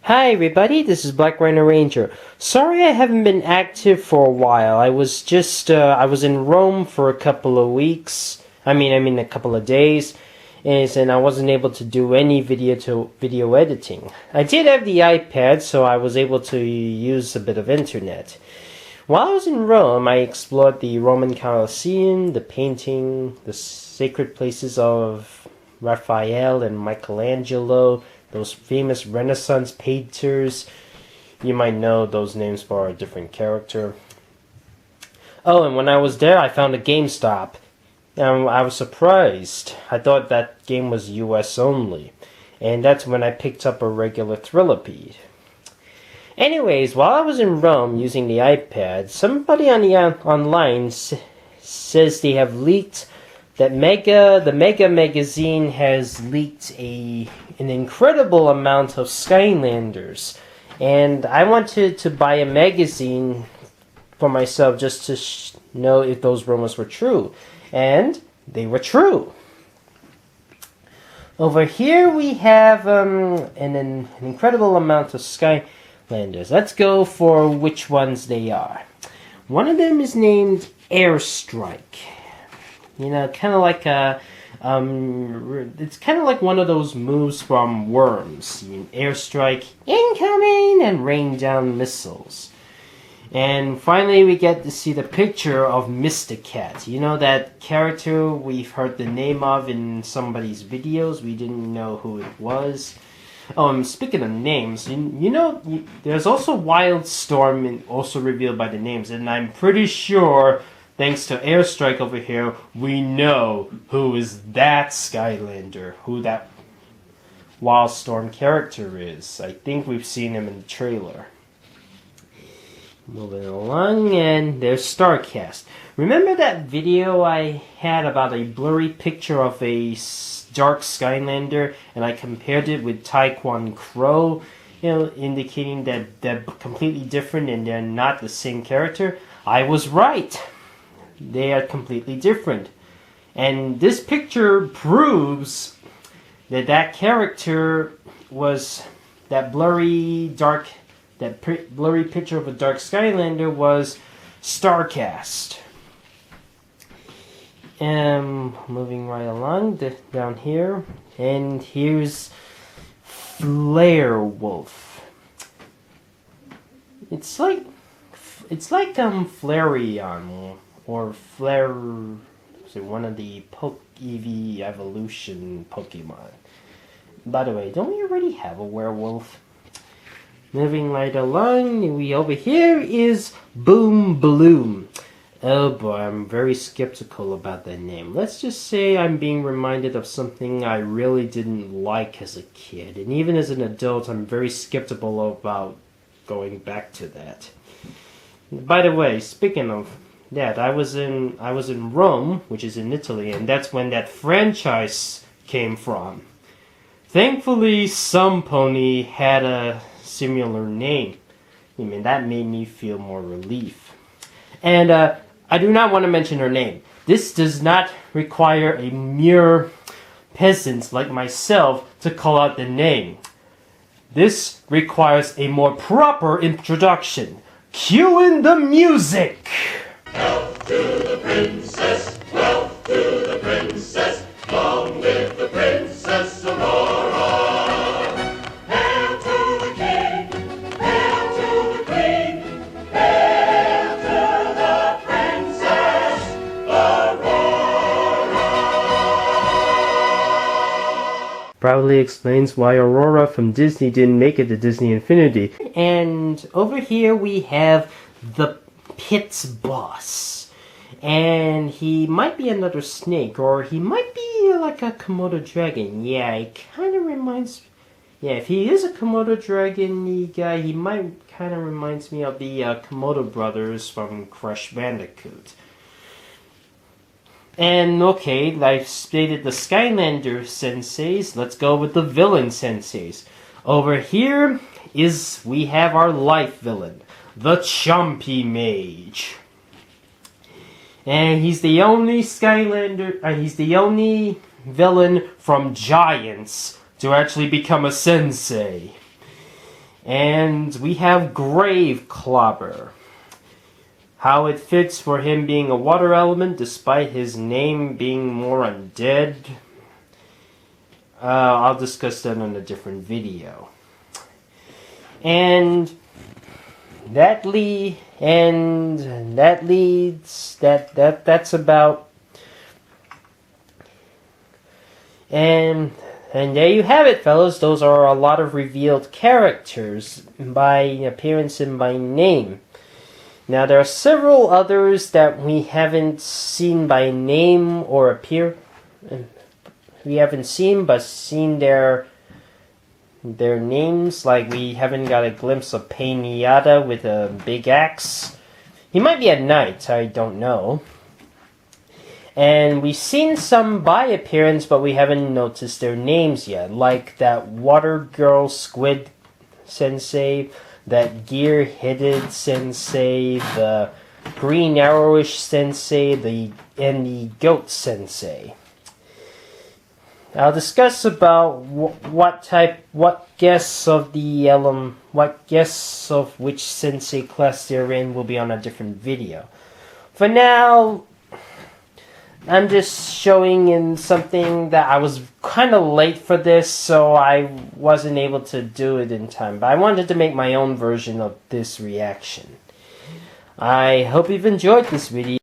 Hi everybody, this is Black Rhino Ranger. Sorry I haven't been active for a while. I was in Rome for a couple of weeks. I mean a couple of days. And I wasn't able to do any video editing. I did have the iPad, so I was able to use a bit of internet. While I was in Rome, I explored the Roman Colosseum, the painting, the sacred places of Raphael and Michelangelo, those famous Renaissance painters. You might know those names for a different character. Oh, and when I was there, I found a GameStop. I was surprised. I thought that game was US only. And that's when I picked up a regular Thrillipede. Anyways, while I was in Rome using the iPad, somebody on the online says they have leaked that the Mega magazine has leaked an incredible amount of Skylanders. And I wanted to buy a magazine for myself just to know if those rumors were true. And they were true. Over here we have an incredible amount of Skylanders. Let's go for which ones they are. One of them is named Airstrike. You know, kind of like it's kind of like one of those moves from Worms. Airstrike, incoming, and rain down missiles. And finally, we get to see the picture of Mr. Cat. You know that character we've heard the name of in somebody's videos. We didn't know who it was. Speaking of names, you know, there's also Wildstorm, also revealed by the names. And I'm pretty sure, thanks to Airstrike over here, we know who is that Skylander, who that Wildstorm character is. I think we've seen him in the trailer. Moving along, and there's Starcast. Remember that video I had about a blurry picture of a dark Skylander, and I compared it with Taekwon Crow, indicating that they're completely different and they're not the same character? I was right. They are completely different. And this picture proves that that character was that blurry picture of a dark Skylander was Starcast. Moving right along down here, and here's Flare Wolf. It's like Flareon or Flare, one of the EV evolution Pokemon. By the way, don't we already have a werewolf? Moving right along, over here is Boom Bloom. Oh boy, I'm very skeptical about that name. Let's just say I'm being reminded of something I really didn't like as a kid. And even as an adult, I'm very skeptical about going back to that. By the way, speaking of that, I was in Rome, which is in Italy, and that's when that franchise came from. Thankfully, some pony had a similar name. I mean, that made me feel more relief. And I do not want to mention her name. This does not require a mere peasant like myself to call out the name. This requires a more proper introduction. Cue in the music! Health to the princess, wealth to the princess, long live the Princess Aurora! Hail to the king, hail to the queen, hail to the Princess Aurora! Proudly explains why Aurora from Disney didn't make it to Disney Infinity. And over here we have the Pit's boss. And he might be another snake, or he might be like a Komodo dragon. Yeah, it kind of reminds... Yeah, if he is a Komodo dragon guy, he might kind of reminds me of the Komodo brothers from Crash Bandicoot. And okay, I've stated the Skylander Senseis. Let's go with the villain Senseis. Over here we have our life villain, the Chompy Mage. And he's the only he's the only villain from Giants to actually become a sensei. And we have Grave Clobber. How it fits for him being a water element despite his name being more undead. I'll discuss that in a different video. And that's about. And there you have it, fellas. Those are a lot of revealed characters by appearance and by name. Now, there are several others that we haven't seen by name or appear. We haven't seen, but seen their names. Like, we haven't got a glimpse of Pain-Yatta with a big axe. He might be a knight, I don't know. And we've seen some by appearance, but we haven't noticed their names yet. Like that Water Girl Squid Sensei, that gear-headed Sensei, the green arrowish Sensei, and the goat Sensei. I'll discuss about what guests of which Sensei class they're in will be on a different video. For now, I'm just showing in something that I was kind of late for this, so I wasn't able to do it in time. But I wanted to make my own version of this reaction. I hope you've enjoyed this video.